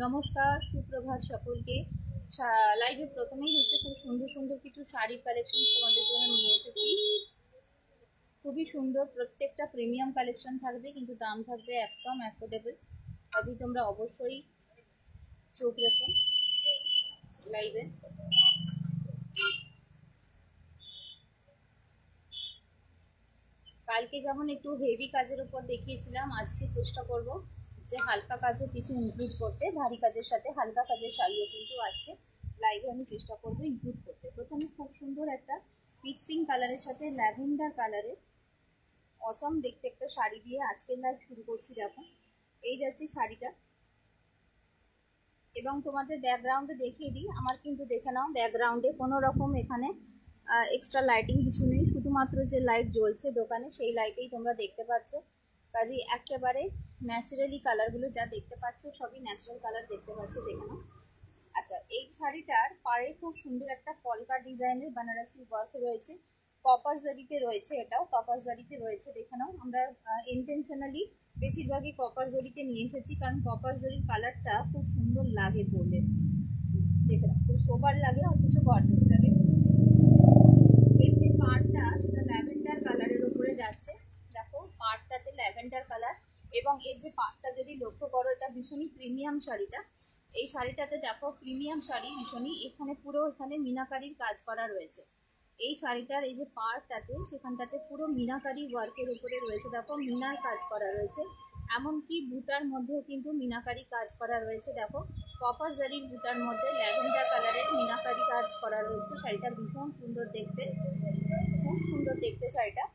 নমস্কার, সুপ্রভাত সকলকে। লাইভে প্রথমেই হচ্ছে খুব সুন্দর সুন্দর কিছু শাড়ির কালেকশন তোমাদের জন্য নিয়ে এসেছি। খুবই সুন্দর, প্রত্যেকটা প্রিমিয়াম কালেকশন থাকবে, কিন্তু দাম থাকবে একদম অ্যাফোর্ডেবল। কাজেই তোমরা অবশ্যই চোখ রেখো লাইভে। কালকে যেমন একটু হেভি কাজের উপর দেখিয়েছিলাম, আজকে চেষ্টা করব যে হালকা কাজও কিছু ইনক্লুড করতে। ভারী কাজের সাথে হালকা কাজের শাড়িও কিন্তু আজকে লাইভে আমি চেষ্টা করব ইনক্লুড করতে। প্রথমে খুব সুন্দর একটা পিচ পিঙ্ক কালারের সাথে ল্যাভেন্ডার কালারের অসম দেখতে একটা শাড়ি দিয়ে আজকের লাইভ শুরু করছি। দেখো, এই যাচ্ছে শাড়িটা, এবং তোমাদের ব্যাকগ্রাউন্ডে দেখিয়ে দিই। আমার কিন্তু দেখে নাও, ব্যাকগ্রাউন্ডে কোনো রকম এখানে এক্সট্রা লাইটিং কিছু নেই, শুধুমাত্র যে লাইট জ্বলছে দোকানে সেই লাইটেই তোমরা দেখতে পাচ্ছ। কাজেই একেবারে ন্যাচারালি কালারগুলো যা দেখতে পাচ্ছ সবই ন্যাচারাল কালার দেখতে পাচ্ছ, দেখে নাও। আচ্ছা, এই শাড়িটার পাড়ে খুব সুন্দর একটা কলকা ডিজাইনের বানারসি ওয়ার্ক রয়েছে, কপার জারিতে রয়েছে, এটাও কপার জারিতে রয়েছে, দেখে নাও। আমরা ইন্টেনশনালি বেশিরভাগই কপার জরিতে নিয়ে এসেছি, কারণ কপার জরির কালারটা খুব সুন্দর লাগে পরলে, দেখে নাও, খুব সোবার লাগে অথচ গর্জিয়াস লাগে। এর যে পাড়টা সেটা ল্যাভেন্ডার কালারের উপরে যাচ্ছে, দেখো পাড়টাতে ল্যাভেন্ডার কালার। এবং এর যে পাড়টা যদি লক্ষ্য করো, এটা ভীষণই প্রিমিয়াম শাড়িটা। এই শাড়িটাতে দেখো প্রিমিয়াম শাড়ি ভীষণই, এখানে পুরো এখানে মিনাকারির কাজ করা রয়েছে। এই শাড়িটার এই যে পাড়টাতে সেখানটাতে পুরো মিনাকারি ওয়ার্কের উপরে রয়েছে, দেখো মিনার কাজ করা রয়েছে, এমনকি বুটার মধ্যেও কিন্তু মিনাকারি কাজ করা রয়েছে। দেখো কপার জারির বুটার মধ্যে ল্যাভেন্ডার কালারের মিনাকারি কাজ করা রয়েছে। শাড়িটা ভীষণ সুন্দর দেখতে, খুব সুন্দর দেখতে শাড়িটা।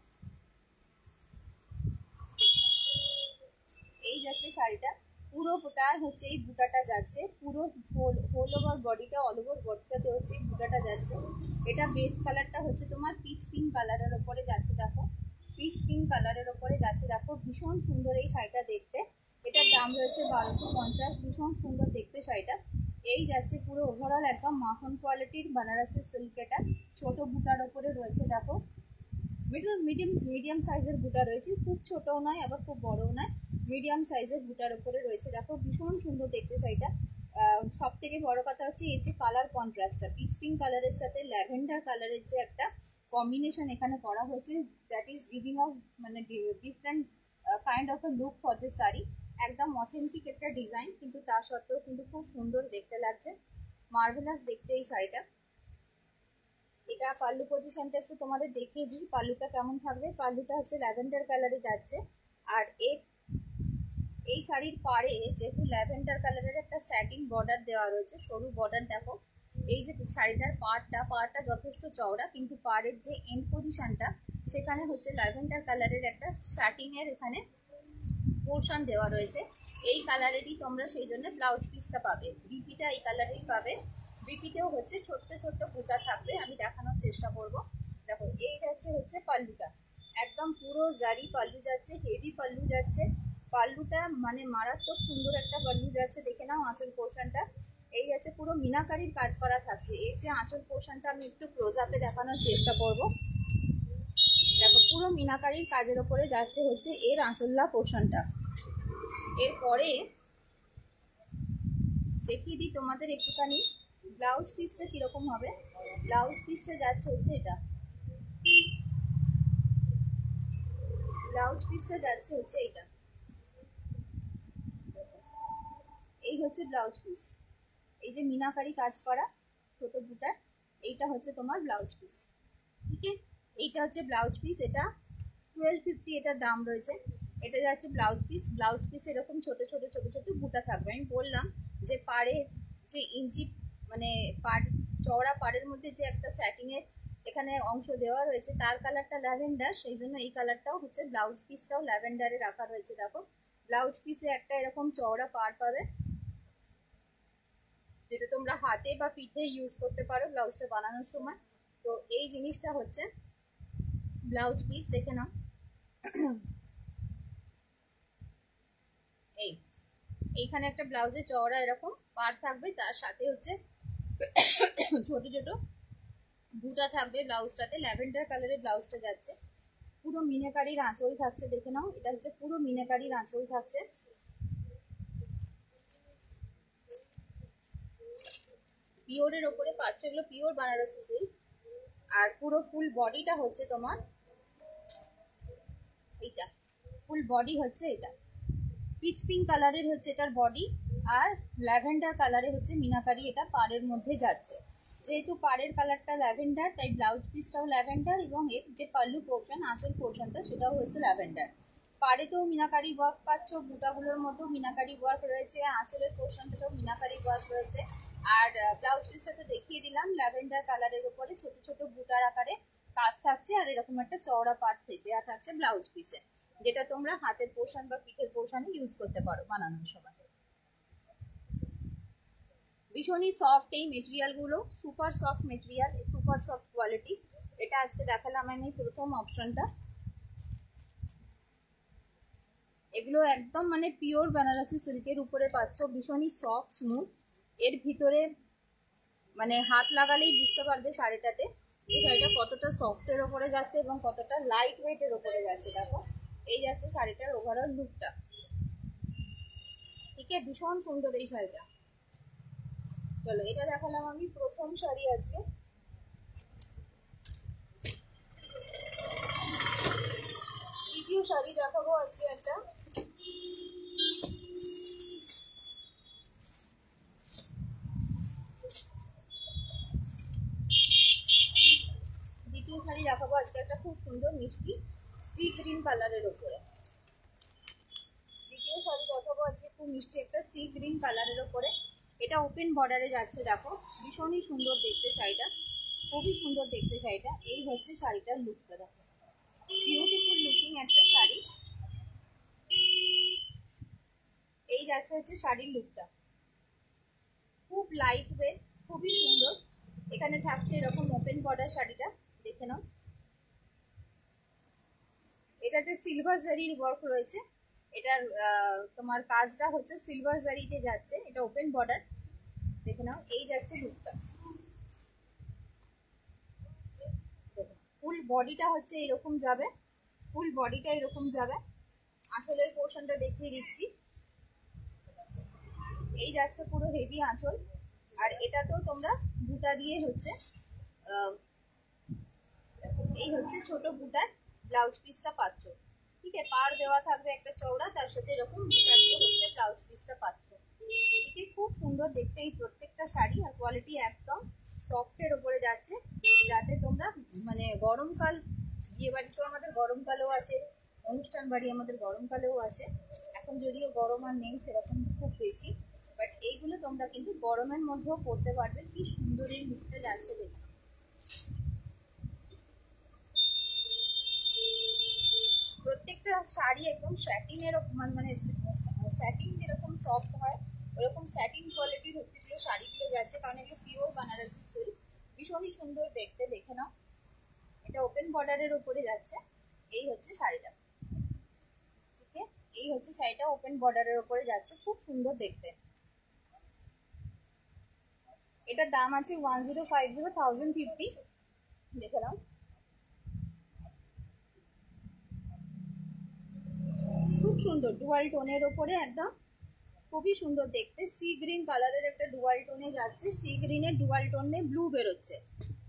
এই যাচ্ছে শাড়িটা, পুরোটা হচ্ছে এই বুটাটা যাচ্ছে, পুরো হোল ওভার বডিটা, অল ওভার বডিটাতে হচ্ছে এই বুটাটা যাচ্ছে। এটা বেস কালারটা হচ্ছে তোমার পিচ পিঙ্ক কালারের ওপরে যাচ্ছে, দেখো পিচ পিঙ্ক কালারের ওপরে যাচ্ছে। দেখো ভীষণ সুন্দর এই শাড়িটা দেখতে। এটার দাম রয়েছে 1250। ভীষণ সুন্দর দেখতে শাড়িটা। এই যাচ্ছে পুরো ওভারঅল একদম মাখন কোয়ালিটির বানারসি সিল্ক। এটা ছোট বুটার ওপরে রয়েছে, দেখো মিডিয়াম সাইজের বুটা রয়েছে, খুব ছোটও নয় আবার খুব বড়ও নয়, মিডিয়াম সাইজের বুটার উপরে রয়েছে। দেখো ভীষণ সুন্দর দেখতে শাড়িটা। সব থেকে বড় কথা হচ্ছে এই যে কালার কন্ট্রাস্টটা, পিচ পিঙ্ক কালারের সাথে ল্যাভেন্ডার কালারের যে একটা কম্বিনেশন এখানে করা হয়েছে, দ্যাট ইজ গিভিং আ মানে different kind of a look for this sari. একদম অথেন্টিক একটা ডিজাইন, কিন্তু তা সত্ত্বেও কিন্তু খুব সুন্দর দেখতে লাগছে, মার্ভেলাস দেখতে এই শাড়িটা। এটা পাল্লু পজিশনটা একটু তোমাদের দেখিয়ে দিই, পাল্লুটা কেমন থাকবে। পাল্লুটা হচ্ছে ল্যাভেন্ডার কালারে যাচ্ছে, আর এই শাড়ির পাড়ে যেহেতু ল্যাভেন্ডার কালারের একটা স্যাটিন বর্ডার দেওয়া রয়েছে, সরু বর্ডার। দেখো এই যে শাড়িটার পাড়টা যথেষ্ট চওড়া, কিন্তু পাড়ের যে এন্ড পজিশনটা সেখানে হচ্ছে ল্যাভেন্ডার কালারের একটা স্যাটিনের এখানে পোর্শন দেওয়া রয়েছে। এই কালারেরই তোমরা সেই জন্য ব্লাউজ পিসটা পাবে, বিপিটা এই কালারেরই পাবে। বিপিতেও হচ্ছে ছোট্ট ছোট্ট বুটা থাকবে, আমি দেখানোর চেষ্টা করব। দেখো এই যাচ্ছে হচ্ছে পাল্লুটা, একদম পুরো জারি পাল্লু যাচ্ছে, হেভি পাল্লু যাচ্ছে। পাল্লুটা মানে মারাত্মক সুন্দর একটা পাল্লু যাচ্ছে, দেখে নাও আঁচল পোর্শনটা। এই যাচ্ছে পুরো মিনাকারির কাজ করা থাকছে। এর যে আঁচল পোর্শনটা আমি একটু ক্লোজ আপে দেখানোর চেষ্টা করব। দেখো পুরো মিনাকারির কাজের ওপরে যাচ্ছে হচ্ছে এর আঁচল্লা পোর্শনটা। এরপরে দেখিয়ে দিই তোমাদের একটুখানি ব্লাউজ পিসটা কিরকম হবে। ব্লাউজ পিসটা যাচ্ছে হচ্ছে এটা, ব্লাউজ পিসটা যাচ্ছে হচ্ছে এটা, এই হচ্ছে ব্লাউজ পিস। এই যে মিনাকারি কাজ করা ছোট বুটার, এইটা হচ্ছে তোমার ব্লাউজ পিস। ঠিক আছে, এইটা হচ্ছে ব্লাউজ পিস। এটা 1250 এটার দাম রয়েছে। এটা যাচ্ছে ব্লাউজ পিস। ব্লাউজ পিস এরকম ছোট ছোট ছোট ছোট বুটা থাকবে। আমি বললাম যে পাড়ে যে ইঞ্চি মানে পাড় চওড়া পাড়ের মধ্যে যে একটা স্যাটিংয়ের এখানে অংশ দেওয়া রয়েছে, তার কালারটা ল্যাভেন্ডার, সেই জন্য এই কালারটাও হচ্ছে ব্লাউজ পিসটাও ল্যাভেন্ডারে রাখা রয়েছে। দেখো ব্লাউজ পিসে একটা এরকম চওড়া পাড় পাবে, যেটা তোমরা হাতে বা পিঠে ইউজ করতে পারো ব্লাউজটা বানানোর সময়। তো এই জিনিসটা হচ্ছে ব্লাউজ পিস, দেখে নাও। এইখানে একটা ব্লাউজের চওড়া এরকম পাড় থাকবে, তার সাথে হচ্ছে ছোট ছোট বুটা থাকবে ব্লাউজটাতে। ল্যাভেন্ডার কালারের ব্লাউজটা যাচ্ছে, পুরো মিনাকারির আঁচল থাকছে, দেখে নাও। এটা হচ্ছে পুরো মিনাকারির আঁচল থাকছে। পিওরের ওপরে পাচ্ছ, এগুলো পিওর বানারসি সিল্ক। আর পুরো ফুল বডিটা হচ্ছে তোমার এইটা, ফুল বডি হচ্ছে এটা পিচ পিঙ্ক কালারের হচ্ছে এটার বডি, আর ল্যাভেন্ডার কালারে হচ্ছে মিনাকারি এটা পাড়ের মধ্যে যাচ্ছে। যেহেতু পাড়ের কালারটা ল্যাভেন্ডার তাই ব্লাউজ পিসটাও ল্যাভেন্ডার, এবং এর যে পাল্লু পোর্শন আঁচল পোর্শনটা সেটাও হচ্ছে ল্যাভেন্ডার। পাড়েতেও মিনাকারি ওয়ার্ক পাচ্ছ, বুটাগুলোর মধ্যেও মিনাকারি ওয়ার্ক রয়েছে, আঁচলের পোর্শনটাতেও মিনাকারি ওয়ার্ক রয়েছে। আর ব্লাউজ পিসটা তো দেখিয়ে দিলাম, ল্যাভেন্ডার কালারের উপরে ছোট ছোট বুটার আকারে কাজ থাকছে, আর এরকম একটা চওড়া পাড় দেওয়া থাকছে ব্লাউজ পিসে, যেটা তোমরা হাতের পোর্শন বা পিঠের পোর্শনে ইউজ করতে পারো বানানোর সময়। ভীষণই সফট এই মেটেরিয়ালগুলো, super soft material, super soft quality. এটা আজকে দেখালাম আমি প্রথম অপশনটা। এগুলো একদম মানে পিওর বেনারসি সিল্কের উপরে পাচ্ছ, ভীষণই সফট স্মুথ। এর ভিতরে মানে হাত লাগালেই বুঝতে পারবে শাড়িটাতে এই শাড়িটা কতটা সফটের ওপরে যাচ্ছে এবং কতটা লাইট ওয়েটের ওপরে যাচ্ছে। দেখো এই যাচ্ছে শাড়িটার ওভারঅল লুকটা। ঠিক আছে, ভীষণ সুন্দর এই শাড়িটা। চলো এটা দেখালাম আমি প্রথম শাড়ি আজকে। দ্বিতীয় শাড়ি দেখাবো আজকে একটা। দ্বিতীয় শাড়ি দেখাবো আজকে একটা খুব সুন্দর মিষ্টি সি গ্রিন কালারের উপরে। দ্বিতীয় শাড়ি দেখাবো আজকে খুব মিষ্টি একটা সি গ্রিন কালারের উপরে। এটা ওপেন বর্ডারে যাচ্ছে, দেখো ভীষণই সুন্দর দেখতে শাড়িটা, খুবই সুন্দর দেখতে শাড়িটা। এই হচ্ছে শাড়িটার লুকটা, দেখো বিউটিফুল লুকিং একটা শাড়ি। এই যাচ্ছে হচ্ছে শাড়ির লুকটা, খুব লাইট ওয়েট, খুবই সুন্দর। এখানে থাকছে এরকম ওপেন বর্ডার শাড়িটা, দেখে নাও। এটাতে সিলভার জারির ওয়ার্ক রয়েছে, এটার তোমার কাজটা হচ্ছে সিলভার জারিতে যাচ্ছে। এটা ওপেন বর্ডার, দেখে নাও। এই যাচ্ছে লুকটা, ফুল বডিটা হচ্ছে এরকম যাবে, ফুল বডিটা এরকম যাবে। আঁচলের পোর্শনটা দেখিয়ে দিচ্ছি, এই যাচ্ছে পুরো হেভি আঁচল। আর এটা তো তোমরা বুটা দিয়ে হচ্ছে এই হচ্ছে ছোট বুটার ব্লাউজ পিসটা পাচ্ছ। ঠিক আছে, পাড় দেওয়া থাকবে একটা চওড়া, তার সাথে এরকম বুটা দিয়ে হচ্ছে ব্লাউজ পিসটা পাচ্ছ। ঠিক আছে, খুব সুন্দর দেখতে এই প্রত্যেকটা শাড়ি। আর কোয়ালিটি একদম সফটের ওপরে যাচ্ছে, যাতে তোমরা মানে গরমকাল, বিয়ে বাড়ি তো আমাদের গরমকালেও আসে, অনুষ্ঠান বাড়ি আমাদের গরমকালেও আসে। এখন যদিও গরম আর নেই সেরকম খুব বেশি, বাট এইগুলো তোমরা কিন্তু গরমের মধ্যেও পরতে পারবে। কি সুন্দর এই লুকটা যাচ্ছে দেখো। প্রত্যেকটা শাড়ি একদম স্যাটিন এর মানে স্যাটিন যেরকম সফট হয় ওরকম স্যাটিন কোয়ালিটির হচ্ছে যে শাড়িগুলো যাচ্ছে, কারণ এগুলো পিওর বানারসি সিল্ক। ভীষণই সুন্দর দেখতে, দেখে নাও। এটা ওপেন বর্ডারের উপরে যাচ্ছে, এই হচ্ছে শাড়িটা। ঠিক আছে, এই হচ্ছে শাড়িটা ওপেন বর্ডারের উপরে যাচ্ছে, খুব সুন্দর দেখতে। এটার দাম আছে 1050 দেখে নাও। খুব সুন্দর ডুয়াল টোনের ওপরে একদম, খুবই সুন্দর দেখতে। সি গ্রিন কালারের একটা ডুয়াল টোনে যাচ্ছে, সি গ্রিনের ডুয়াল টোনে ব্লু বেরোচ্ছে।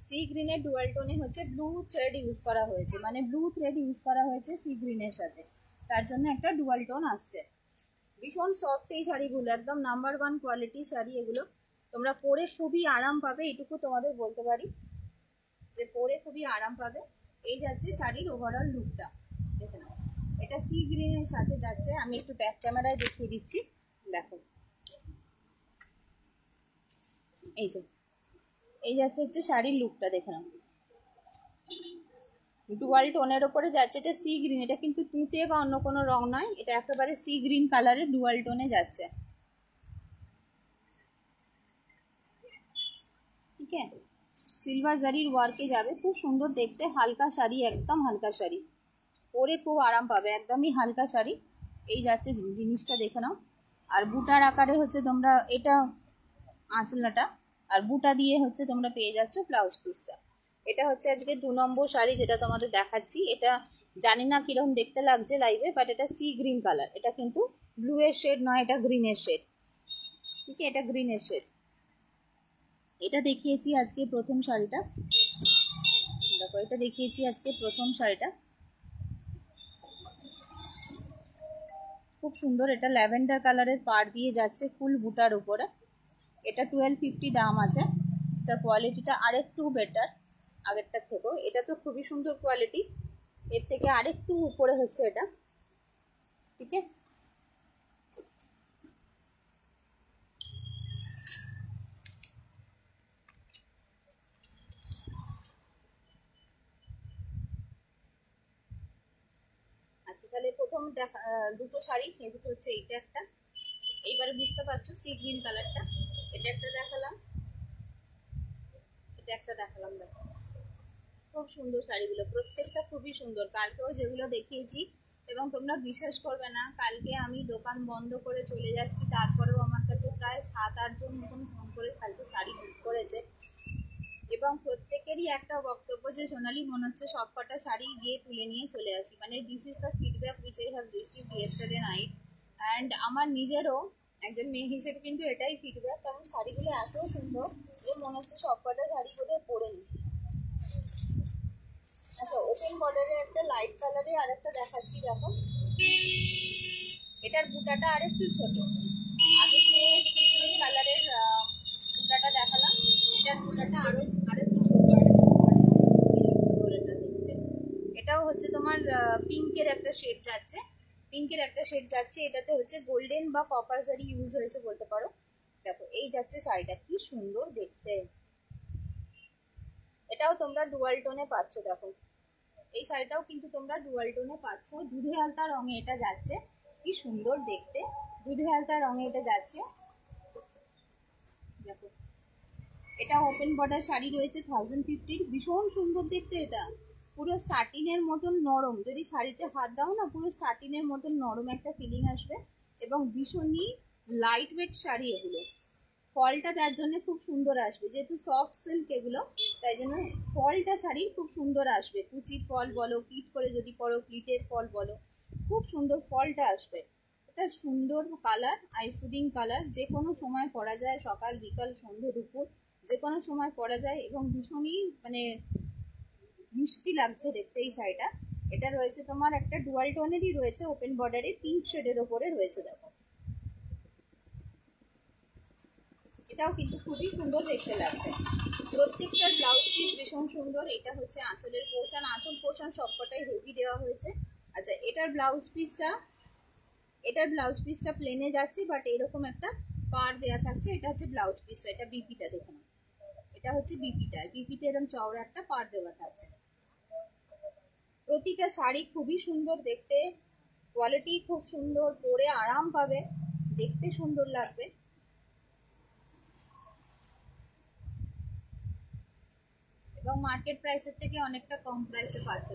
সি গ্রিনের ডুয়াল টোনে হচ্ছে ব্লু থ্রেড ইউজ করা হয়েছে, মানে ব্লু থ্রেড ইউজ করা হয়েছে সি গ্রিনের সাথে, তার জন্য একটা ডুয়াল টোন আসছে। ভীষণ সফট এই শাড়িগুলো, একদম নাম্বার 1 কোয়ালিটি শাড়ি এগুলো। তোমরা পরে খুবই আরাম পাবে, এটুকু তোমাদের বলতে পারি যে পরে খুবই আরাম পাবে। এই যাচ্ছে শাড়ির ওভারঅল লুকটা, দেখে নাও। এটা সি গ্রিনের সাথে যাচ্ছে, আমি একটু ব্যাক ক্যামেরায় দেখিয়ে দিচ্ছি, দেখো। এই যে এই যাচ্ছে হচ্ছে শাড়ির লুকটা, দেখে নাও। ডুয়াল টোনের ওপরে যাচ্ছে, এটা সি গ্রিন, এটা কিন্তু তুঁতে বা অন্য কোনো রং নয়, এটা একেবারে সি গ্রিন কালারের ডুয়াল টোনে যাচ্ছে। ঠিক আছে, সিলভার জারির ওয়ার্কে যাবে, খুব সুন্দর দেখতে। হালকা শাড়ি, একদম হালকা শাড়ি, পরে খুব আরাম পাবে, একদমই হালকা শাড়ি। এই যাচ্ছে জিনিসটা, দেখে নাও। আর বুটার আকারে হচ্ছে তোমরা এটা আঁচলাটা, আর বুটা দিয়ে হচ্ছে তোমরা পেয়ে যাচ্ছ ব্লাউজ পিসটা। এটা হচ্ছে আজকে 2 নম্বর শাড়ি যেটা তোমাদের দেখাচ্ছি। এটা জানি না কিরকম দেখতে লাগছে লাইভে, বাট এটা সি গ্রিন কালার, এটা কিন্তু ব্লু এর শেড নয়, এটা গ্রিনের শেড। ঠিক আছে, এটা গ্রিনের শেড। এটা দেখিয়েছি আজকে প্রথম শাড়িটা, দেখো এটা দেখিয়েছি আজকে প্রথম শাড়িটা, খুব সুন্দর। এটা ল্যাভেন্ডার কালারের পাড় দিয়ে যাচ্ছে ফুল বুটার উপরে। এটা 1250 দাম আছে। এটার কোয়ালিটিটা আরেকটু বেটার আগেরটার থেকেও। এটা তো খুবই সুন্দর কোয়ালিটি, এর থেকে আরেকটু উপরে হচ্ছে এটা, ঠিক আছে। আচ্ছা তাহলে প্রথম দেখা দুটো শাড়ি, সেই দুটো হচ্ছে এইটা একটা, এইবারে বুঝতে পারছো সি গ্রিন কালারটা, এটা একটা দেখালাম, এটা একটা দেখালাম। দেখো খুব সুন্দর শাড়িগুলো, প্রত্যেকটা খুবই সুন্দর। কালকেও যেগুলো দেখিয়েছি, এবং তোমরা বিশ্বাস করবে না, কালকে আমি দোকান বন্ধ করে চলে যাচ্ছি, তারপরেও আমার কাছে প্রায় 7-8 জন মতন ফোন করে কালকে শাড়ি বুক করেছে, এবং প্রত্যেকেরই একটা বক্তব্য যে সোনালি মনে হচ্ছে সব কটা শাড়ি গিয়ে তুলে নিয়ে চলে আসি। মানে this is the feedback which I have received yesterday night. And আমার নিজেরও একজন মেয়ে হিসেবে কিন্তু এটাই ফিডব্যাক, কারণ শাড়িগুলো এত সুন্দর যে মনে হচ্ছে সব কটা শাড়ি বোধহয় পরে নি। আচ্ছা ওপেন বর্ডারের একটা লাইট কালারে আর একটা দেখাচ্ছি, দেখো এটার বুটাটা আরেকটু ছোট, আগে যে সি গ্রিন কালারের বুটাটা দেখালাম, এটার বুটাটা আরেকটু ছোট। এটা দেখতে, এটাও হচ্ছে তোমার পিঙ্কের একটা শেড যাচ্ছে, পিঙ্কের একটা শেড যাচ্ছে, এটাতে হচ্ছে গোল্ডেন বা কপার জারি ইউজ হয়েছে বলতে পারো। দেখো এই যাচ্ছে শাড়িটা, কি সুন্দর দেখতে। এটাও তোমরা ডুয়াল টোনে পাচ্ছ। দেখো এই শাড়িটাও কিন্তু তোমরা ডুয়াল টোনে পাচ্ছ, দুধে হালতা রঙে এটা যাচ্ছে, কি সুন্দর দেখতে, দুধে হালতা রঙে এটা যাচ্ছে। দেখো এটা ওপেন বর্ডার শাড়ি রয়েছে 1050, ভীষণ সুন্দর দেখতে। এটা পুরো সাটিনের মতন নরম, যদি শাড়িতে হাত দাও না পুরো সাটিনের মতন নরম একটা ফিলিং আসবে, এবং ভীষণই লাইট ওয়েট শাড়ি এগুলো। ফলটা তার জন্য খুব সুন্দর আসবে, যেহেতু সফট সিল্ক এগুলো, তাই জন্য ফলটা শাড়ির খুব সুন্দর আসবে। কুচির ফল বলো, প্লিট করে যদি পরো প্লিটের ফল বলো, খুব সুন্দর ফলটা আসবে। এটা সুন্দর কালার, আইসুদিং কালার, যে কোনো সময় পরা যায়, সকাল বিকাল সন্ধ্যে দুপুর যে কোনো সময় পরা যায়, এবং ভীষণই মানে মিষ্টি লাগছে দেখতে এই শাড়িটা। এটা রয়েছে তোমার একটা ডুয়াল টোনেরই রয়েছে, ওপেন বর্ডারে পিঙ্ক শেডের ওপরে রয়েছে। দেখো এটাও কিন্তু খুবই সুন্দর দেখতে লাগছে, প্রত্যেকটার ব্লাউজ পিস ভীষণ সুন্দর। এটা হচ্ছে আঁচলের পোর্শন, আঁচল পোর্শন সবকটাই হেভি দেওয়া হয়েছে। আচ্ছা এটার ব্লাউজ পিসটা প্লেনে যাচ্ছে, বাট এরকম একটা পার দেওয়া থাকছে, এটা হচ্ছে ব্লাউজ পিসটা, এটা বিপিটা দেখুন, এটা হচ্ছে বিপিতে এরকম চওড়া একটা পার দেওয়া থাকছে। প্রতিটা শাড়ি খুবই সুন্দর দেখতে, কোয়ালিটি খুব সুন্দর, পরে আরাম পাবে, দেখতে সুন্দর লাগবে। এবং মার্কেট প্রাইসের থেকে অনেকটা কম প্রাইসে পাচ্ছে।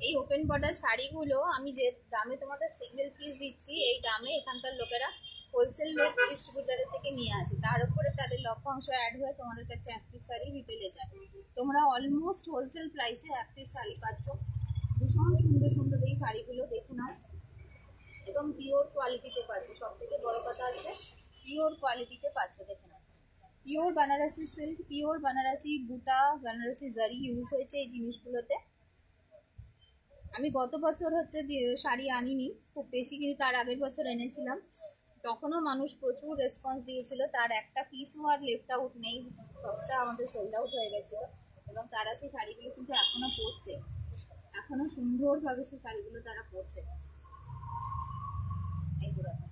এই ওপেন বর্ডার শাড়িগুলো আমি যে দামে তোমাদের সিঙ্গেল পিস দিচ্ছি, এই দামে এখানকার লোকেরা হোলসেল ডিস্ট্রিবিউটারের থেকে নিয়ে আসে, তার উপরে তাদের লভ্যাংশ অ্যাড হয়ে তোমাদের কাছে এক পিস শাড়ি রিটেলে যায়। তোমরা অলমোস্ট হোলসেল প্রাইসে এক পিস শাড়ি পাচ্ছ। ভীষণ সুন্দর সুন্দর এই শাড়িগুলো দেখে নাও, এবং পিওর কোয়ালিটিতে পাচ্ছ। সব থেকে বড় কথা হচ্ছে পিওর কোয়ালিটিতে পাচ্ছ, দেখে নাও। Pure Banarasi silk, pure Banarasi বুটা, বানারসি জারি ইউজ হয়েছে এই জিনিসগুলোতে। আমি গত বছর হচ্ছে শাড়ি আনিনি খুব বেশি, কিন্তু তার আগের বছর এনেছিলাম, তখনও মানুষ প্রচুর রেসপন্স দিয়েছিল, তার একটা পিসও আর লেফট আউট নেই, সবটা আমাদের সোল্ড আউট হয়ে গেছিল। এবং তারা সেই শাড়িগুলো কিন্তু এখনো পরছে, এখনো সুন্দরভাবে সেই শাড়িগুলো তারা পরছে। এই যে দেখো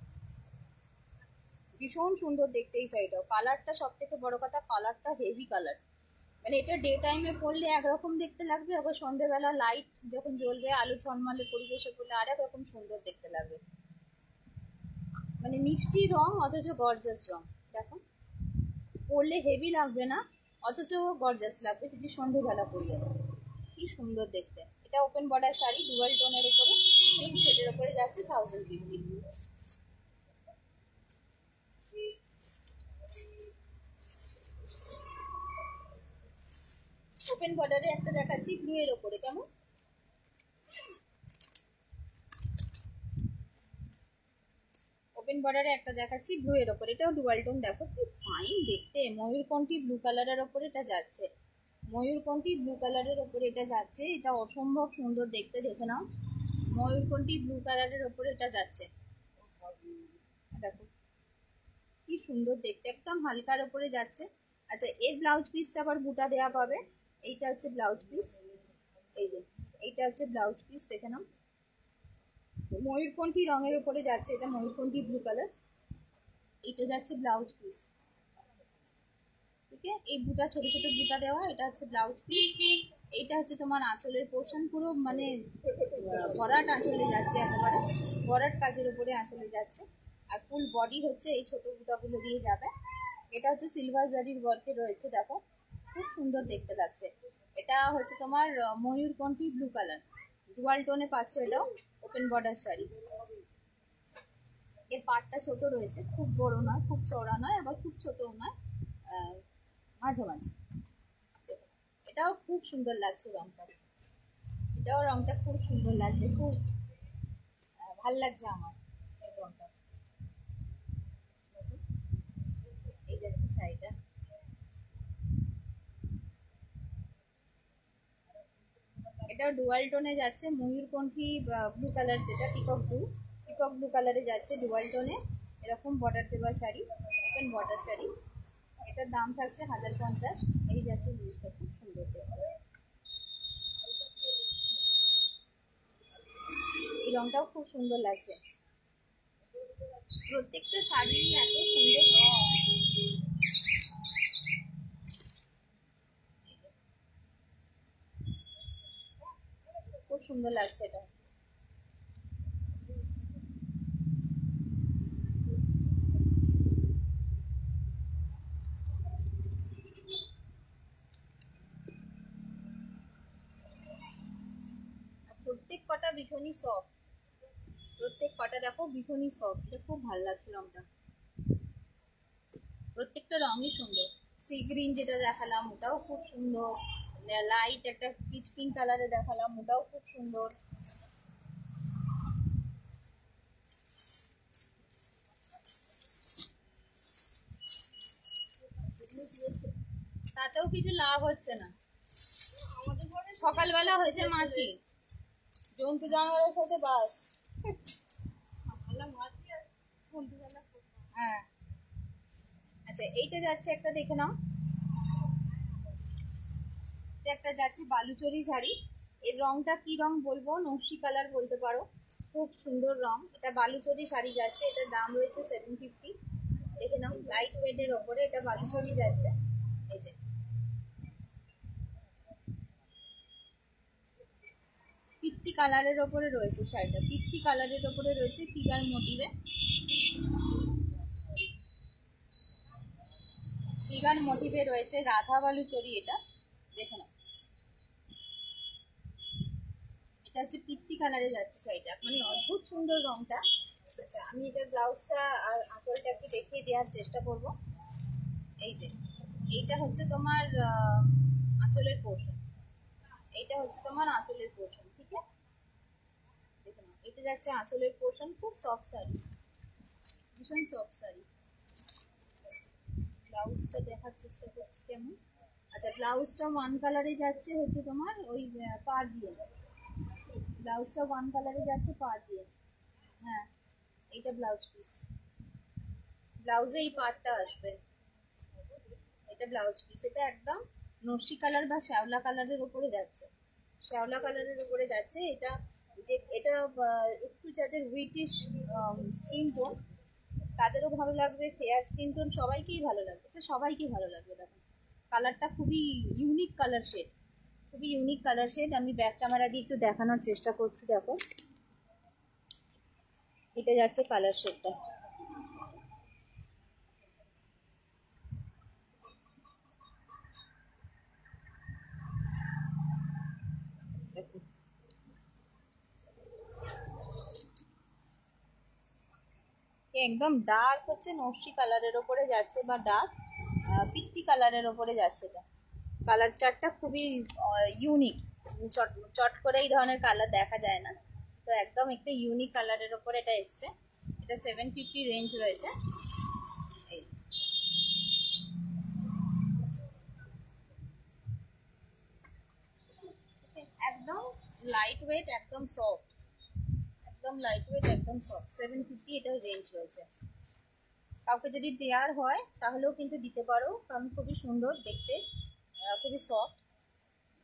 ভীষণ সুন্দর দেখতে এই শাড়িটাও, কালারটা সব থেকে বড় কথা, কালারটা হেভি কালার। মানে এটা ডে টাইমে পরলে একরকম দেখতে লাগবে, আবার সন্ধ্যেবেলা লাইট যখন জ্বলবে আলো ঝলমলে পরিবেশে পরলে আর একরকম সুন্দর দেখতে লাগবে। মানে মিষ্টি রং অথচ গর্জাস রং, দেখো পরলে হেভি লাগবে না, অথচ গর্জাস লাগবে যদি সন্ধ্যেবেলা পরিয়ে দেয়, কি সুন্দর দেখতে। এটা ওপেন বর্ডার শাড়ি, ডুয়াল টোনের উপরে পিঙ্ক শেডের উপরে যাচ্ছে 1050। ওপেন বর্ডারে একটা দেখাচ্ছি ব্লু এর ওপরে, কেমন ওপেন বর্ডারে একটা দেখাচ্ছি ব্লু এর ওপর, এটাও ডুয়াল টোন। দেখো কি ফাইন দেখতে, ময়ূরকণ্ঠী ব্লু কালারের ওপরে এটা যাচ্ছে, ময়ূরকণ্ঠী ব্লু কালারের ওপরে এটা যাচ্ছে, এটা অসম্ভব সুন্দর দেখতে, দেখে নাও। ময়ূরকণ্ঠী ব্লু কালারের ওপরে এটা যাচ্ছে, দেখো কি সুন্দর দেখতে, একদম হালকার ওপরে যাচ্ছে। আচ্ছা, এর ব্লাউজ পিসটা আবার বুটা দেওয়া পাবে। এইটা হচ্ছে ব্লাউজ পিস, এই যে এইটা হচ্ছে ব্লাউজ পিস, দেখে নাও। ময়ূরকণ্ঠী রঙের উপরে যাচ্ছে, এটা ময়ূরকণ্ঠী ব্লু কালার, এটা যাচ্ছে ব্লাউজ পিস। ঠিক আছে, এই বুটা ছোট ছোট বুটা দেওয়া, এটা হচ্ছে ব্লাউজ পিস। এইটা হচ্ছে তোমার আঁচলের পোর্শন, পুরো মানে ভরাট আঁচলে যাচ্ছে, একেবারে ভরাট কাজের উপরে আঁচলে যাচ্ছে। আর ফুল বডি হচ্ছে এই ছোট বুটাগুলো দিয়ে যাবে। এটা হচ্ছে সিলভার জারির ওয়ার্কে রয়েছে, দেখো খুব সুন্দর দেখতে লাগছে। এটা হচ্ছে তোমার ময়ূরকণ্ঠী ব্লু কালার, ডুয়াল টোনে পাচ্ছ, এটাও ওপেন বর্ডার শাড়ি। এর পাটটা ছোট রয়েছে, খুব বড় নয়, খুব চওড়া নয়, আবার খুব ছোটও নয়, মাঝামাঝি। এটাও খুব সুন্দর লাগছে রংটা, এটাও রংটা খুব সুন্দর লাগছে, খুব ভাল লাগছে আমার এই রংটা। এই যাচ্ছে শাড়িটা, এটাও ডুয়াল টোনে যাচ্ছে, ময়ূরকণ্ঠী ব্লু কালার, যেটা পিকক ব্লু কালারে যাচ্ছে ডুয়াল টোনে। এরকম বর্ডার দেওয়া শাড়ি, ওপেন বর্ডার শাড়ি। এটার দাম থাকছে 1050। এই যাচ্ছে জিনিসটা, খুব সুন্দর দেখতে, এই রংটাও খুব সুন্দর লাগছে। প্রত্যেকটা শাড়ি এত সুন্দর রং, খুব সুন্দর লাগছে এটা। প্রত্যেক কটা ভীষণই সফট, প্রত্যেক কটা দেখো ভীষণই সফট, এটা খুব ভালো লাগছে রংটা। প্রত্যেকটা রঙই সুন্দর। সি গ্রিন যেটা দেখালাম ওটাও খুব সুন্দর, লাইট একটা পিচ পিঙ্ক কালারে দেখালাম ওটাও খুব সুন্দর। তাতেও কিছু লাভ হচ্ছে না, সকালবেলা হয়েছে মাছি, জন্তু জানোয়ারের সাথে বাস। হ্যাঁ, আচ্ছা এইটা যাচ্ছে একটা, দেখে নাও, একটা যাচ্ছে বালুচরি শাড়ি। এর রংটা কি রং বলবো, নস্যি কালার বলতে পারো, খুব সুন্দর রং। এটা বালুচরি শাড়ি যাচ্ছে, এটার দাম রয়েছে 750। দেখে নাও, লাইট ওয়েটের ওপরে এটা বালুচরি যাচ্ছে। এই যে পিত্তি কালারের ওপরে রয়েছে শাড়িটা, পিত্তি কালারের ওপরে রয়েছে ফিগার মোটিভে, ফিগার মোটিভে রয়েছে রাধা বালুচরি। এটা দেখে নাও, এটা হচ্ছে পিত্তি কালারে যাচ্ছে শাড়িটা, মানে অদ্ভুত সুন্দর রংটা। আচ্ছা, আমি এটার ব্লাউজটা আর আঁচলটা একটু দেখিয়ে দেওয়ার চেষ্টা করব। এই যে এইটা হচ্ছে তোমার আঁচলের পোর্শন, এইটা হচ্ছে তোমার আঁচলের পোর্শন। ঠিক আছে, দেখে নাও, এটা যাচ্ছে আঁচলের পোর্শন, খুব সফট শাড়ি, ভীষণ সফট শাড়ি। ব্লাউজটা দেখার চেষ্টা করছি কেমন। আচ্ছা, ব্লাউজটা ওয়ান কালারে যাচ্ছে হচ্ছে তোমার ওই পাড় দিয়ে, ব্লাউজটা ওয়ান কালারে যাচ্ছে পাড় দিয়ে। হ্যাঁ, এইটা ব্লাউজ পিস, ব্লাউজে এই পাড়টা আসবে, এটা ব্লাউজ পিস। এটা একদম নস্যি কালার বা শ্যাওলা কালারের উপরে যাচ্ছে, শ্যাওলা কালারের উপরে যাচ্ছে। এটা যে এটা একটু যাদের হুইটিশ স্কিন টোন তাদেরও ভালো লাগবে, ফেয়ার স্কিন টোন সবাইকেই ভালো লাগবে, এটা সবাইকেই ভালো লাগবে। দেখো কালারটা খুবই ইউনিক কালার শেড, খুবই ইউনিক কালার শেড। আমি ব্যাক ক্যামেরা দিয়ে একটু দেখানোর চেষ্টা করছি, দেখো এটা যাচ্ছে কালার শেডটা। একদম ডার্ক হচ্ছে নস্যি কালারের ওপরে যাচ্ছে, বা ডার্ক পিত্তি কালারের ওপরে যাচ্ছে। এটা কালার চার্টটা খুবই ইউনিক, চট চট করে এই ধরনের কালার দেখা যায় না, তো একদম একটা ইউনিক কালারের ওপরে এটা এসছে। এটা 750 রেঞ্জ রয়েছে। একদম লাইট ওয়েট, একদম সফট, একদম লাইট ওয়েট, একদম সফট। 750 এটা রেঞ্জ রয়েছে। কাউকে যদি দেওয়ার হয় তাহলেও কিন্তু দিতে পারো, কারণ খুবই সুন্দর দেখতে, খুবই সফট,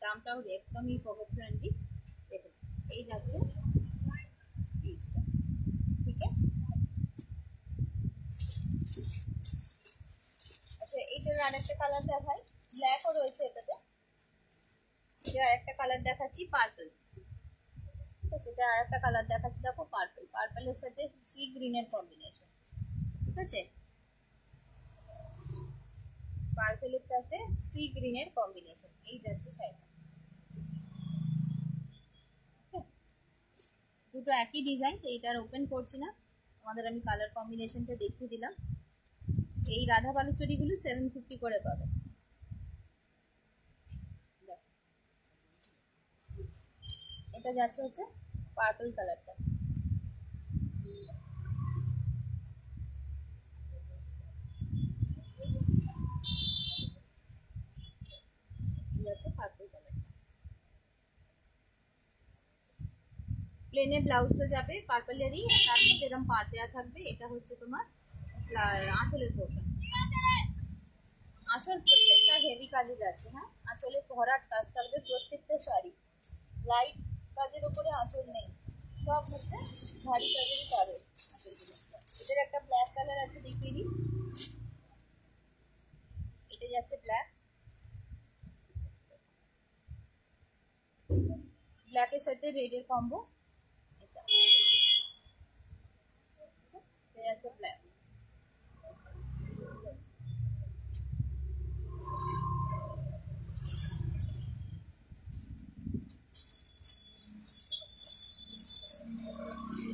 দামটাও একদমই পকেট ফ্রেন্ডলি। দেখুন এই যাচ্ছে পিসটা, ঠিক আছে। আচ্ছা এইটার আর একটা কালার দেখাই, ব্ল্যাকও রয়েছে এটাতে। এটা আর একটা কালার দেখাচ্ছি, পার্পল। ঠিক আছে, এটা আর একটা কালার দেখাচ্ছি, দেখো পার্পল, পার্পলের সাথে সি গ্রিনের কম্বিনেশন। ঠিক আছে, পার্পলের সাথে সি গ্রিনের কম্বিনেশন। এই যাচ্ছে শাড়িটা, দুটো একই ডিজাইন, তো এইটার ওপেন করছি না, আমাদের আমি কালার কম্বিনেশনটা দেখিয়ে দিলাম। এই রাধা বালুচরীগুলো 750 করে পাবে। এটা যাচ্ছে হচ্ছে পার্পল কালারটা। যাচ্ছে পার্পল কালারটা, প্লেনে ব্লাউজটা যাবে পার্পলেরই, তার মধ্যে এরকম পার দেওয়া থাকবে। এটা হচ্ছে তোমার আঁচলের পোর্শন। আঁচল প্রত্যেকটা হেভি কাজে যাচ্ছে, হ্যাঁ, আঁচলে ভরাট কাজ থাকবে প্রত্যেকটা শাড়ি। লাইট কাজের উপরে আঁচল নেই, সব হচ্ছে ভারী কাজেরই পাবে আঁচলগুলো। এটার একটা ব্ল্যাক কালার আছে, দেখিয়ে দিই। এটা যাচ্ছে ব্ল্যাক, ব্ল্যাকের সাথে রেডের কম্বো। এটা যাচ্ছে ব্ল্যাক।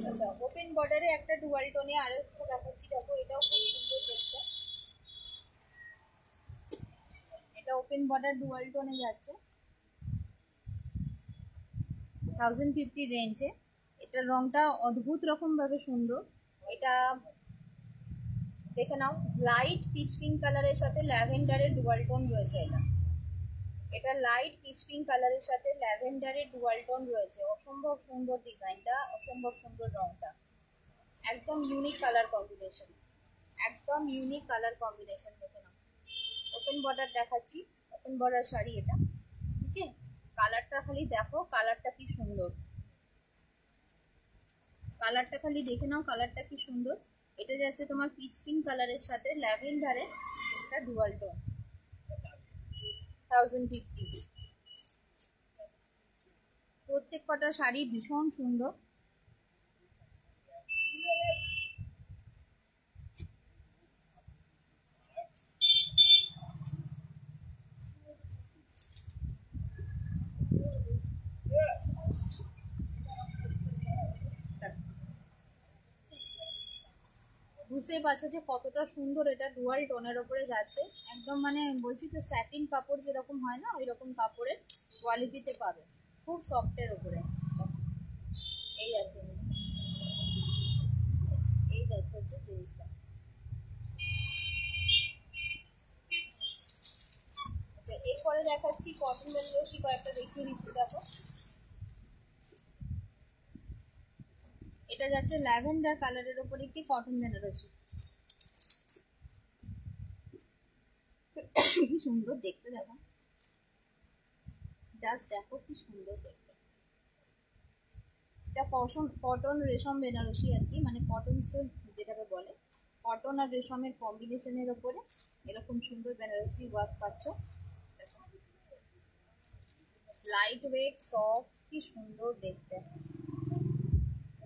আচ্ছা ওপেন বর্ডারে একটা ডুয়াল টোনে আরো একটা দেখাচ্ছি, দেখো এটাও খুব সুন্দর দেখতে। এটা ওপেন বর্ডার ডুয়াল টোনে যাচ্ছে 1050 রেঞ্জে। এটার রংটা অদ্ভুত রকম ভাবে সুন্দর। এটা দেখে নাও, লাইট পিচ পিঙ্ক কালারের সাথে ল্যাভেন্ডারের ডুয়াল টোন রয়েছে। এটা লাইট পিচ পিঙ্ক কালারের সাথে ল্যাভেন্ডারের ডুয়াল টোন রয়েছে। অসম্ভব সুন্দর ডিজাইনটা, অসম্ভব সুন্দর রংটা, একদম ইউনিক কালার কম্বিনেশন, একদম ইউনিক কালার কম্বিনেশন। দেখে নাও, ওপেন বর্ডার দেখাচ্ছি, ওপেন বর্ডার শাড়ি এটা। ঠিক আছে, কালারটা খালি দেখো, কালারটা কি সুন্দর, কালারটা খালি দেখে নাও, কালারটা কি সুন্দর। এটা যাচ্ছে তোমার পিচ পিঙ্ক কালারের সাথে ল্যাভেন্ডারের একটা ডুয়াল টোন, 1050। প্রত্যেক কটা শাড়ি ভীষণ সুন্দর। বুঝতেই পারছো যে কতটা সুন্দর, এটা ডুয়াল টোনের ওপরে যাচ্ছে, একদম মানে বলছি তো স্যাটিন কাপড় যেরকম হয় না, ওই রকম কাপড়ের কোয়ালিটিতে পাবে, খুব সফটের ওপরে। এই আছে, এই যাচ্ছে হচ্ছে জিনিসটা। আচ্ছা এরপরে দেখাচ্ছি কটন বেনারসি, কয়েকটা দেখিয়ে দিচ্ছি, দেখো এটা যাচ্ছে ল্যাভেন্ডার কালারের ওপরে একটি কটন বেনারসি। কি সুন্দর দেখতে, দেখো জাস্ট দেখো কি সুন্দর দেখতে। এটা কটন রেশম বেনারসি আর কি, মানে কটন সিল্ক যেটাকে বলে, কটন আর রেশমের কম্বিনেশনের ওপরে এরকম সুন্দর বেনারসি ওয়ার্ক পাচ্ছ। লাইট ওয়েট সফট, কি সুন্দর দেখতে,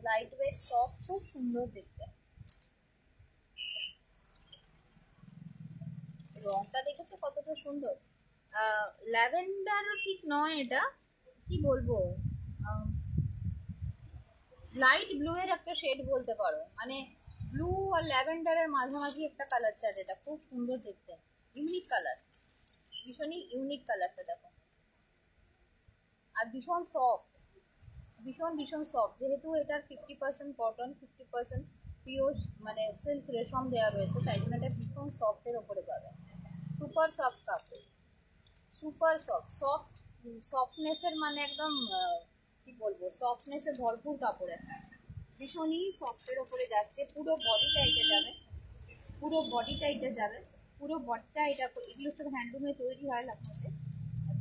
লাইট ওয়েট সফট, খুব সুন্দর দেখতে। রংটা দেখেছো কতটা সুন্দর, ল্যাভেন্ডার ঠিক নয় এটা, কি বলবো, লাইট ব্লু এর একটা শেড বলতে পারো, মানে ব্লু আর ল্যাভেন্ডারের মাঝামাঝি একটা কালার চার্ট। এটা খুব সুন্দর দেখতে, ইউনিক কালার, ভীষণই ইউনিক কালারটা দেখো, আর ভীষণ সফট, ভীষণ ভীষণ সফট। যেহেতু এটার 50% কটন, 50% পিওর মানে সিল্ক রেশম দেওয়া রয়েছে, তাই জন্য এটা ভীষণ সফটের ওপরে পাবে। সুপার সফট কাপড়, সুপার সফট সফটনেসের মানে একদম কি বলবো, সফটনেসে ভরপুর কাপড় একটা, ভীষণই সফটের ওপরে যাচ্ছে। পুরো বডিটা এটা যাবে, পুরো বডিটা এটা যাবে, পুরো বডিটা এটা, এগুলো সব হ্যান্ডলুমে তৈরি হয় আপনাদের।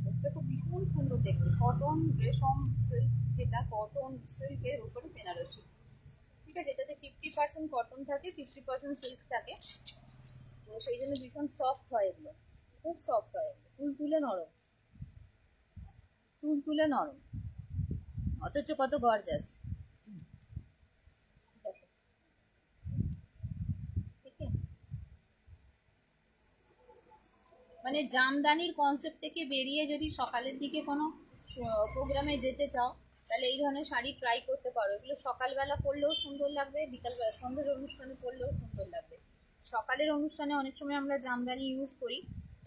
দেখতে তো ভীষণ সুন্দর দেখতে, কটন রেশম সিল্ক, যেটা কটন সিল্কের উপরে বেনারসি, ঠিক আছে। এটাতে 50% কটন থাকে, 50% সিল্ক থাকে, তো সেই জন্য ভীষণ সফট হয় এগুলো, খুব সফট হয় এগুলো, তুলতুলে নরম, তুলতুলে নরম, অথচ কত গর্জাস। মানে জামদানির কনসেপ্ট থেকে বেরিয়ে যদি সকালের দিকে কোনো প্রোগ্রামে যেতে চাও, তাহলে এই ধরনের শাড়ি ট্রাই করতে পারো। এগুলো সকালবেলা পরলেও সুন্দর লাগবে, বিকালবেলা সন্ধ্যের অনুষ্ঠানে পরলেও সুন্দর লাগবে। সকালের অনুষ্ঠানে অনেক সময় আমরা জামদানি ইউজ করি,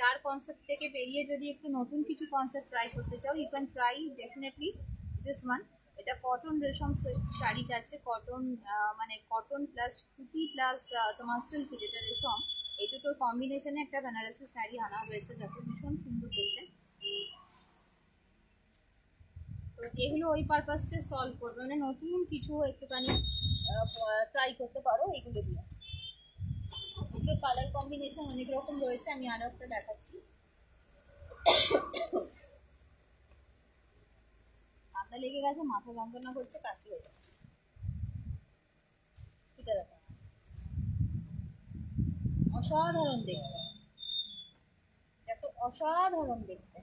তার কনসেপ্ট থেকে বেরিয়ে যদি একটু নতুন কিছু কনসেপ্ট ট্রাই করতে চাও, you can try definitely this one. এটা কটন রেশম সিল্ক শাড়ি যাচ্ছে, কটন মানে কটন প্লাস সুতি প্লাস তোমার সিল্ক যেটা রেশম, এই দুটোর কম্বিনেশনে একটা বেনারসি শাড়ি আনা হয়েছে, যাতে ভীষণ সুন্দর দেখতে। তো এগুলো ওই পারপাসকে সলভ করবে, মানে নতুন কিছু একটুখানি ট্রাই করতে পারো এগুলো দিয়ে। এগুলো কালার কম্বিনেশন অনেক রকম রয়েছে, আমি আরো একটা দেখাচ্ছি। ঠান্ডা লেগে গেছে, মাথা যন্ত্রণা করছে, কাশি হয়ে যাচ্ছে, এটা দেখো, অসাধারণ দেখতে, এত অসাধারণ দেখতে,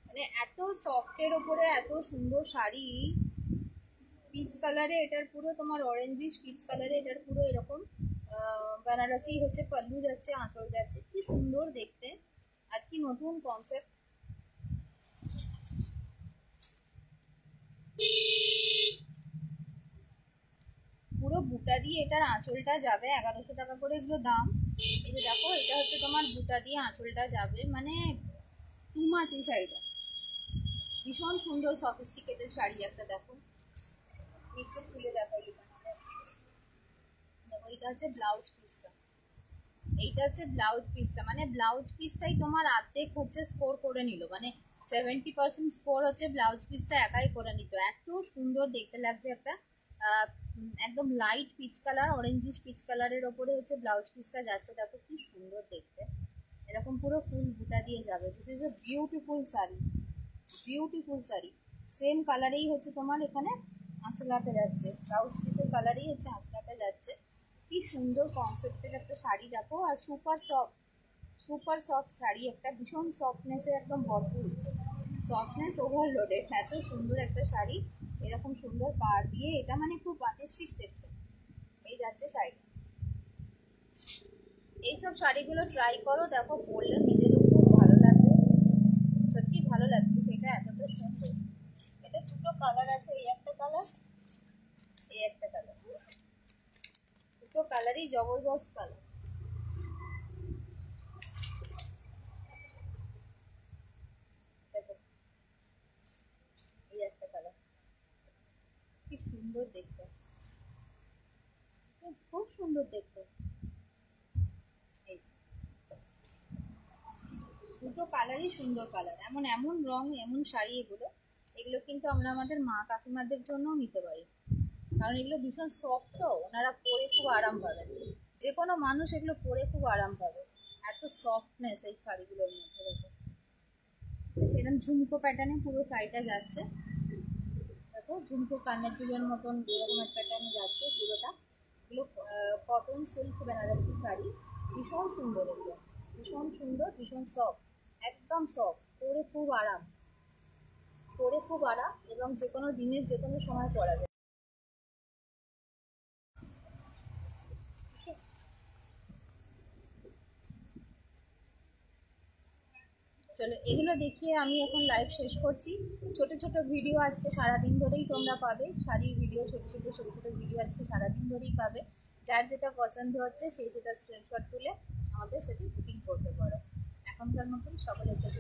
মানে এত সফটের ওপরে এত সুন্দর শাড়ি। পিচ কালারে এটার পুরো তোমার অরেঞ্জিশ পিচ কালারে এটার পুরো এরকম বেনারসি হচ্ছে, পাল্লু যাচ্ছে, আঁচল যাচ্ছে, কি সুন্দর দেখতে, আর কি নতুন কনসেপ্ট। পুরো বুটা দিয়ে এটার আঁচলটা যাবে, 1100 টাকা করে এগুলো দাম। এই যে দেখো, এটা হচ্ছে তোমার বুটা দিয়ে আঁচলটা যাবে, মানে টু মাচ এই শাড়িটা, ভীষণ সুন্দর সফিস্টিকেটেড শাড়ি একটা। দেখো একটু খুলে দেখাই, দেখো এটা হচ্ছে ব্লাউজ পিসটা, এইটা হচ্ছে ব্লাউজ পিসটা, মানে ব্লাউজ পিসটাই তোমার অর্ধেক হচ্ছে স্কোর করে নিল, মানে 70% স্কোর হচ্ছে ব্লাউজ পিসটা একাই করে নিত। এত সুন্দর দেখতে লাগছে একটা একদম light peach colour, orangish peach কালারের ওপরে হচ্ছে ব্লাউজ পিসটা যাচ্ছে, দেখো কি সুন্দর দেখতে, এরকম পুরো ফুল বুটা দিয়ে যাবে। This is a beautiful sari, beautiful sari. Same কালারেই হচ্ছে তোমার এখানে আঁচলাটা যাচ্ছে, ব্লাউজ পিসের কালারেই হচ্ছে আঁচলাটা যাচ্ছে। কি সুন্দর কনসেপ্টের একটা শাড়ি দেখো, আর super soft, super soft sari একটা, ভীষণ সফটনেসে একদম ভরপুর, সফটনেস ওভারলোডেড, এত সুন্দর একটা শাড়ি, এরকম সুন্দর পাড় দিয়ে, এটা মানে খুব আর্টিস্টিক দেখতে। এই যাচ্ছে শাড়িটা, এইসব শাড়িগুলো ট্রাই করো, দেখো পরলে নিজেরও খুব ভালো লাগবে, সত্যি ভালো লাগবে, সেটা এতটা সুন্দর। এটা দুটো কালার আছে, এই একটা কালার, এই একটা কালার, দুটো কালারই জবরদস্ত কালার। দেখো এই একটা কালার, কি সুন্দর দেখতে, খুব সুন্দর দেখতে। এই দুটো কালারই সুন্দর কালার, এমন এমন রং, এমন শাড়ি এগুলো, এগুলো কিন্তু আমরা আমাদের মা কাকিমাদের জন্যও নিতে পারি, কারণ এগুলো ভীষণ সফট, তো ওনারা পরে খুব আরাম পাবেন, যে কোনো মানুষ এগুলো পরে খুব আরাম পাবে, এত সফটনেস এই শাড়িগুলোর মধ্যে। দেখো সেরকম ঝুমকো প্যাটার্নে পুরো শাড়িটা যাচ্ছে, দেখো ঝুমকো কানের দুলের মতন এরকমের প্যাটার্নে যাচ্ছে পুরোটা। এগুলো কটন সিল্ক বেনারসি শাড়ি, ভীষণ সুন্দর এগুলো, ভীষণ সুন্দর, ভীষণ সফট, একদম সফট, পরে খুব আরাম, পরে খুব আরাম, এবং যে কোনো দিনের যে কোনো সময় পরা যায়। চলো এগুলো দেখিয়ে আমি এখন লাইভ শেষ করছি। ছোট ছোট ভিডিও আজকে সারাদিন ধরেই তোমরা পাবে, শাড়ির ভিডিও, ছোট ছোট ছোট ছোট ভিডিও আজকে সারাদিন ধরেই পাবে। যার যেটা পছন্দ হচ্ছে সেই সেটা স্ক্রিনশট তুলে আমাদের সাথে বুকিং করতে পারো। এখনকার মতন সকলের সাথে